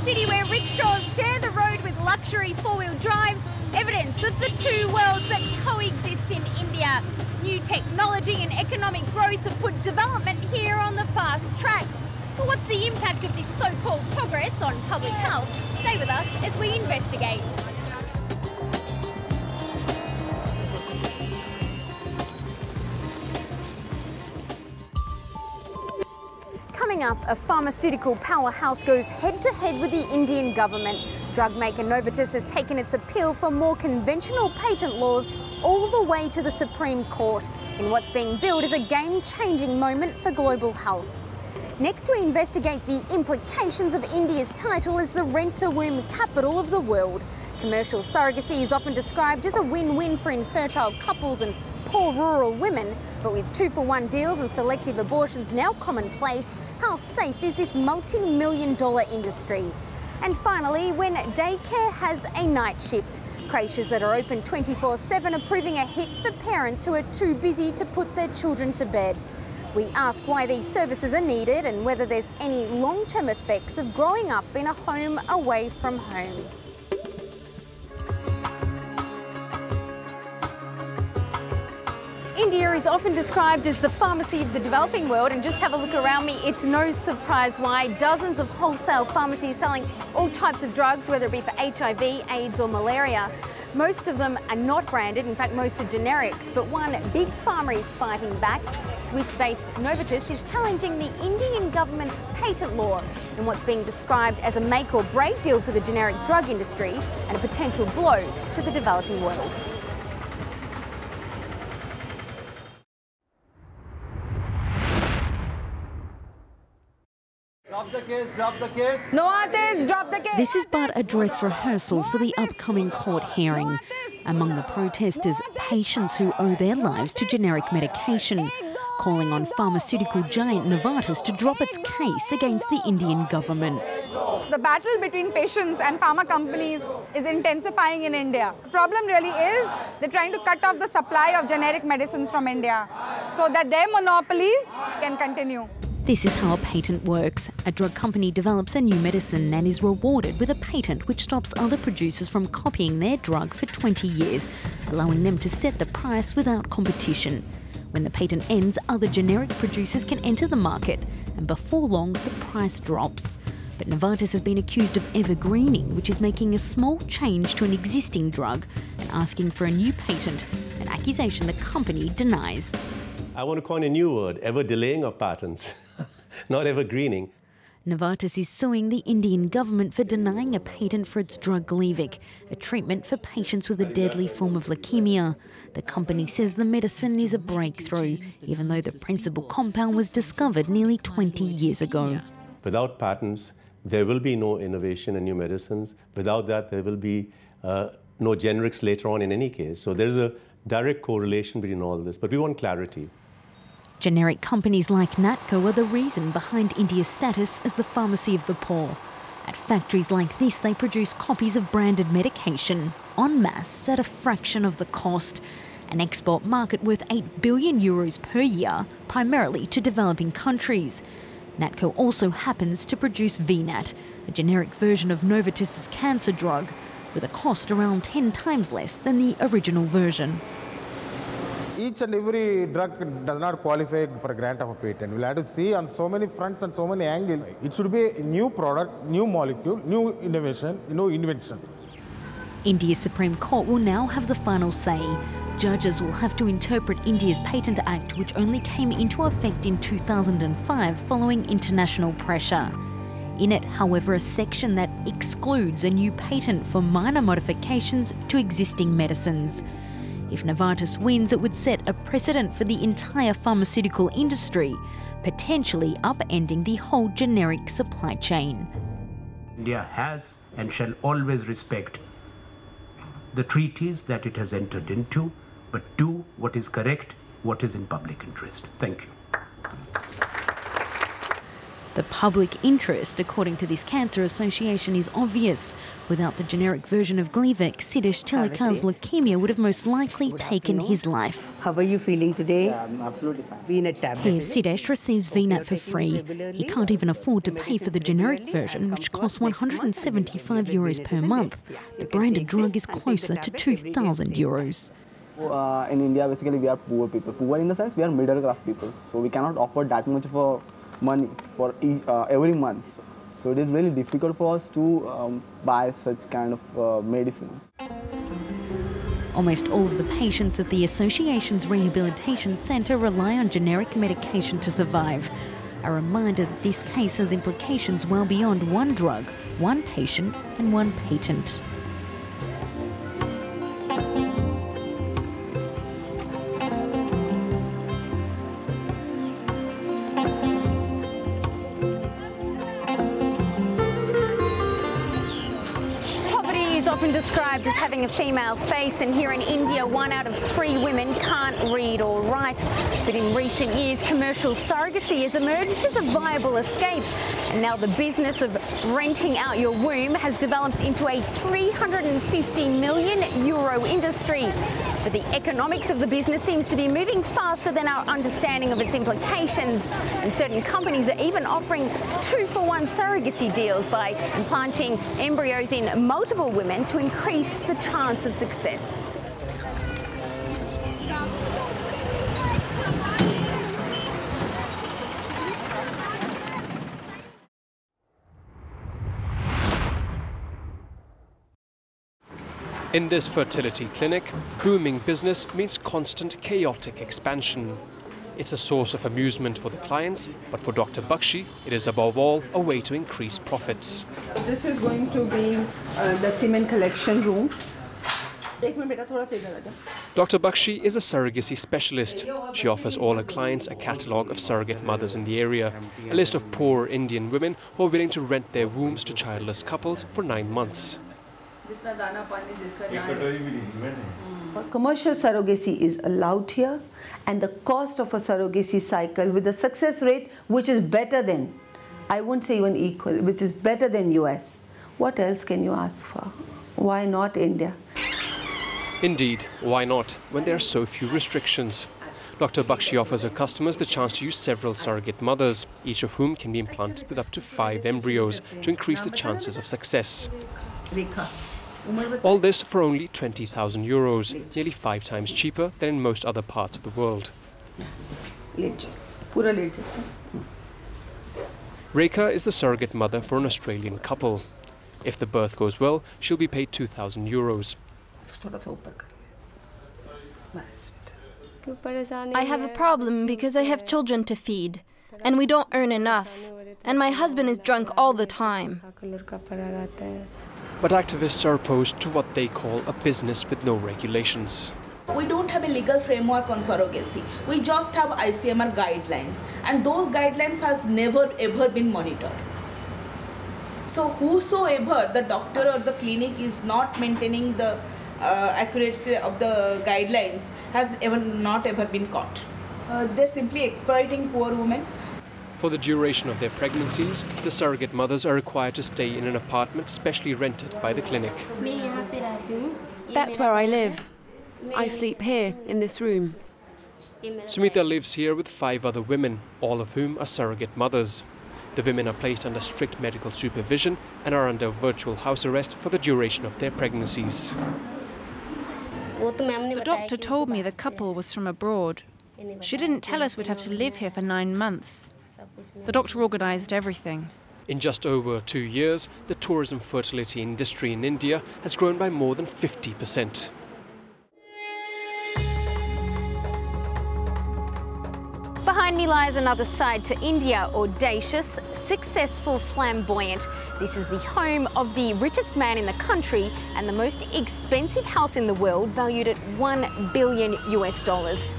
city where rickshaws share the road with luxury four-wheel drives, evidence of the two worlds that coexist in India. New technology and economic growth have put development here on the fast track. But what's the impact of this so-called progress on public health? Stay with us as we investigate. Coming up, a pharmaceutical powerhouse goes head-to-head with the Indian government. Drug maker Novartis has taken its appeal for more conventional patent laws all the way to the Supreme Court in what's being billed as a game-changing moment for global health. Next, we investigate the implications of India's title as the rent-to-womb capital of the world. Commercial surrogacy is often described as a win-win for infertile couples and poor rural women, but with 2-for-1 deals and selective abortions now commonplace, how safe is this multi-million-dollar industry? And finally, when daycare has a night shift, creches that are open 24/7 are proving a hit for parents who are too busy to put their children to bed. We ask why these services are needed and whether there's any long-term effects of growing up in a home away from home. India is often described as the pharmacy of the developing world, and just have a look around me, it's no surprise why. Dozens of wholesale pharmacies selling all types of drugs, whether it be for HIV, AIDS or malaria. Most of them are not branded, in fact most are generics, but one big pharma is fighting back. Swiss-based Novartis is challenging the Indian government's patent law in what's being described as a make or break deal for the generic drug industry and a potential blow to the developing world. Drop the case, drop the case. No Atis, drop the case. This is but a dress rehearsal for the upcoming court hearing. Among the protesters, patients who owe their lives to generic medication, calling on pharmaceutical giant Novartis to drop its case against the Indian government. The battle between patients and pharma companies is intensifying in India. The problem really is they're trying to cut off the supply of generic medicines from India so that their monopolies can continue. This is how a patent works. A drug company develops a new medicine and is rewarded with a patent which stops other producers from copying their drug for 20 years, allowing them to set the price without competition. When the patent ends, other generic producers can enter the market, and before long, the price drops. But Novartis has been accused of evergreening, which is making a small change to an existing drug and asking for a new patent, an accusation the company denies. I want to coin a new word, ever-delaying of patents, not evergreening. Novartis is suing the Indian government for denying a patent for its drug Gleevec, a treatment for patients with a deadly form of leukemia. The company says the medicine is a breakthrough, even though the principal compound was discovered nearly 20 years ago. Without patents, there will be no innovation in new medicines. Without that, there will be no generics later on in any case. So there's a direct correlation between all this, but we want clarity. Generic companies like Natco are the reason behind India's status as the pharmacy of the poor. At factories like this, they produce copies of branded medication en masse at a fraction of the cost. An export market worth 8 billion euros per year, primarily to developing countries. Natco also happens to produce VNAT, a generic version of Novartis' cancer drug, with a cost around 10 times less than the original version. Each and every drug does not qualify for a grant of a patent. We'll have to see on so many fronts and so many angles. It should be a new product, new molecule, new innovation, new invention. India's Supreme Court will now have the final say. Judges will have to interpret India's Patent Act, which only came into effect in 2005 following international pressure. In it, however, a section that excludes a new patent for minor modifications to existing medicines. If Novartis wins, it would set a precedent for the entire pharmaceutical industry, potentially upending the whole generic supply chain. India has and shall always respect the treaties that it has entered into, but do what is correct, what is in public interest. Thank you. The public interest, according to this cancer association, is obvious. Without the generic version of Gleevec, Siddhesh Telikar's leukemia would have most likely taken his life. How are you feeling today? Yeah, I'm absolutely fine. VNAT tablet. Here, Siddhesh receives VNAT for free. He can't even afford to pay for the generic version, which costs €175 per month. The branded drug is closer to €2,000. In India, basically, we are poor people. Poor in the sense we are middle class people. So we cannot afford that much of money for every month. So it is really difficult for us to buy such kind of medicines. Almost all of the patients at the Association's Rehabilitation Centre rely on generic medication to survive. A reminder that this case has implications well beyond one drug, one patient and one patent. Often described as having a female face, and here in India 1 out of 3 women can't read or write. But in recent years, commercial surrogacy has emerged as a viable escape, and now the business of renting out your womb has developed into a €350 million industry. But the economics of the business seems to be moving faster than our understanding of its implications, and certain companies are even offering 2-for-1 surrogacy deals by implanting embryos in multiple women to increase the chance of success. In this fertility clinic, booming business means constant chaotic expansion. It's a source of amusement for the clients, but for Dr. Bakshi, it is above all a way to increase profits. This is going to be the semen collection room. Dr. Bakshi is a surrogacy specialist. She offers all her clients a catalogue of surrogate mothers in the area, a list of poor Indian women who are willing to rent their wombs to childless couples for 9 months. Commercial surrogacy is allowed here, and the cost of a surrogacy cycle with a success rate which is better than, I won't say even equal, which is better than US. What else can you ask for? Why not India? Indeed, why not, when there are so few restrictions? Dr. Bakshi offers her customers the chance to use several surrogate mothers, each of whom can be implanted with up to 5 embryos to increase the chances of success. All this for only €20,000, nearly 5 times cheaper than in most other parts of the world. Rekha is the surrogate mother for an Australian couple. If the birth goes well, she'll be paid €2,000. I have a problem because I have children to feed, and we don't earn enough, and my husband is drunk all the time. But activists are opposed to what they call a business with no regulations. We don't have a legal framework on surrogacy. We just have ICMR guidelines, and those guidelines has never ever been monitored. So whosoever, the doctor or the clinic, is not maintaining the accuracy of the guidelines has not ever been caught. They're simply exploiting poor women. For the duration of their pregnancies, the surrogate mothers are required to stay in an apartment specially rented by the clinic. That's where I live. I sleep here, in this room. Sumita lives here with 5 other women, all of whom are surrogate mothers. The women are placed under strict medical supervision and are under virtual house arrest for the duration of their pregnancies. The doctor told me the couple was from abroad. She didn't tell us we'd have to live here for 9 months. The doctor organised everything. In just over 2 years, the tourism fertility industry in India has grown by more than 50%. Behind me lies another side to India: audacious, successful, flamboyant. This is the home of the richest man in the country and the most expensive house in the world, valued at $1 billion.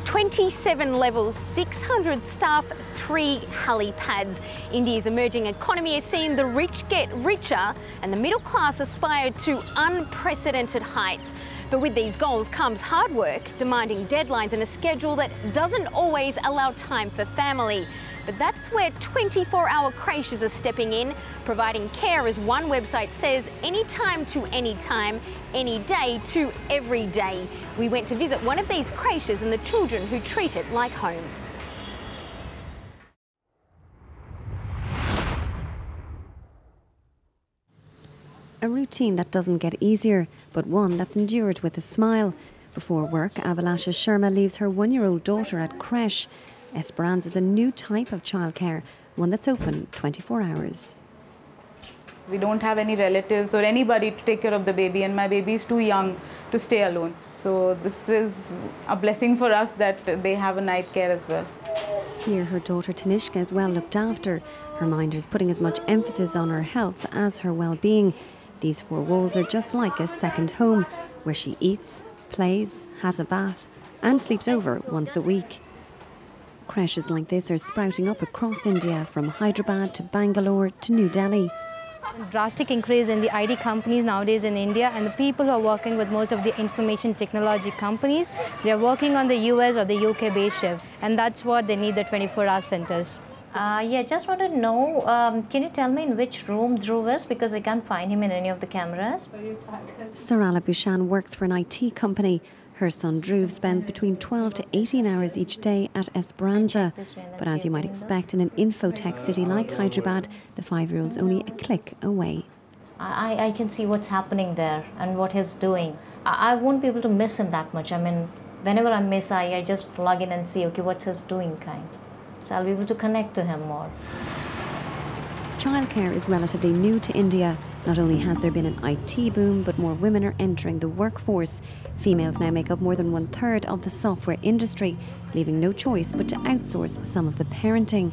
27 levels, 600 staff, 3 helipads. India's emerging economy has seen the rich get richer and the middle class aspire to unprecedented heights. But with these goals comes hard work, demanding deadlines and a schedule that doesn't always allow time for family. But that's where 24-hour creches are stepping in, providing care, as one website says, anytime to anytime, any day to every day. We went to visit one of these creches and the children who treat it like home. A routine that doesn't get easier, but one that's endured with a smile. Before work, Abhilasha Sharma leaves her 1-year-old daughter at creche. Esperanza is a new type of childcare, one that's open 24 hours. We don't have any relatives or anybody to take care of the baby, and my baby is too young to stay alone. So this is a blessing for us that they have a night care as well. Here, her daughter Tanishka is well looked after. Her minder is putting as much emphasis on her health as her well-being. These 4 walls are just like a second home, where she eats, plays, has a bath and sleeps over once a week. Creches like this are sprouting up across India, from Hyderabad to Bangalore to New Delhi. Drastic increase in the IT companies nowadays in India, and the people who are working with most of the information technology companies, they are working on the US or the UK based shifts, and that's what they need the 24-hour centers. Yeah, just wanted to know, can you tell me in which room Dhruv is, because I can't find him in any of the cameras? Sarala Bhushan works for an IT company. Her son Dhruv spends between 12 to 18 hours each day at Esperanza. But as you might expect in an infotech city like Hyderabad, the 5-year-old's only a click away. I can see what's happening there and what he's doing. I won't be able to miss him that much. I mean, whenever I miss, I just plug in and see, okay, what's his doing kind. So I'll be able to connect to him more. Childcare is relatively new to India. Not only has there been an IT boom, but more women are entering the workforce. Females now make up more than 1/3 of the software industry, leaving no choice but to outsource some of the parenting.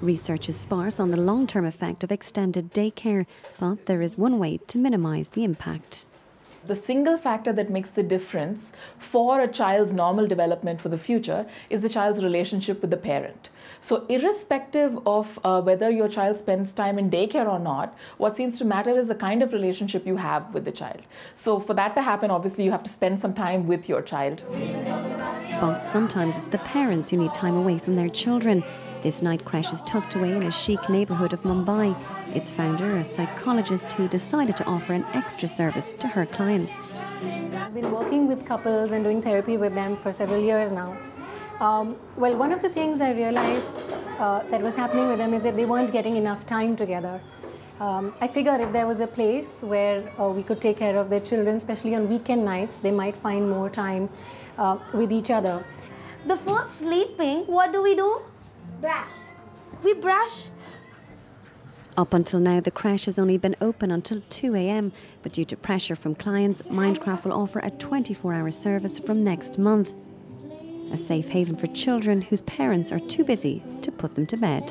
Research is sparse on the long-term effect of extended daycare, but there is one way to minimise the impact. The single factor that makes the difference for a child's normal development for the future is the child's relationship with the parent. So irrespective of whether your child spends time in daycare or not, what seems to matter is the kind of relationship you have with the child. So for that to happen, obviously you have to spend some time with your child. But sometimes it's the parents who need time away from their children. This night creche is tucked away in a chic neighbourhood of Mumbai. Its founder, a psychologist who decided to offer an extra service to her clients. I've been working with couples and doing therapy with them for several years now. Well, one of the things I realized that was happening with them is that they weren't getting enough time together. I figured if there was a place where we could take care of their children, especially on weekend nights, they might find more time with each other. Before sleeping, what do? Brush. We brush. Up until now, the creche has only been open until 2 a.m, but due to pressure from clients, Mindcraft will offer a 24-hour service from next month. A safe haven for children whose parents are too busy to put them to bed.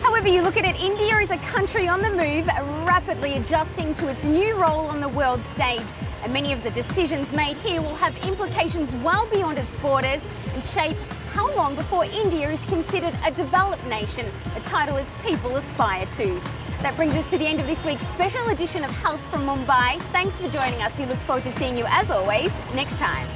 However you look at it, India is a country on the move, rapidly adjusting to its new role on the world stage. And many of the decisions made here will have implications well beyond its borders and shape how long before India is considered a developed nation, a title its people aspire to. That brings us to the end of this week's special edition of Health from Mumbai. Thanks for joining us. We look forward to seeing you, as always, next time.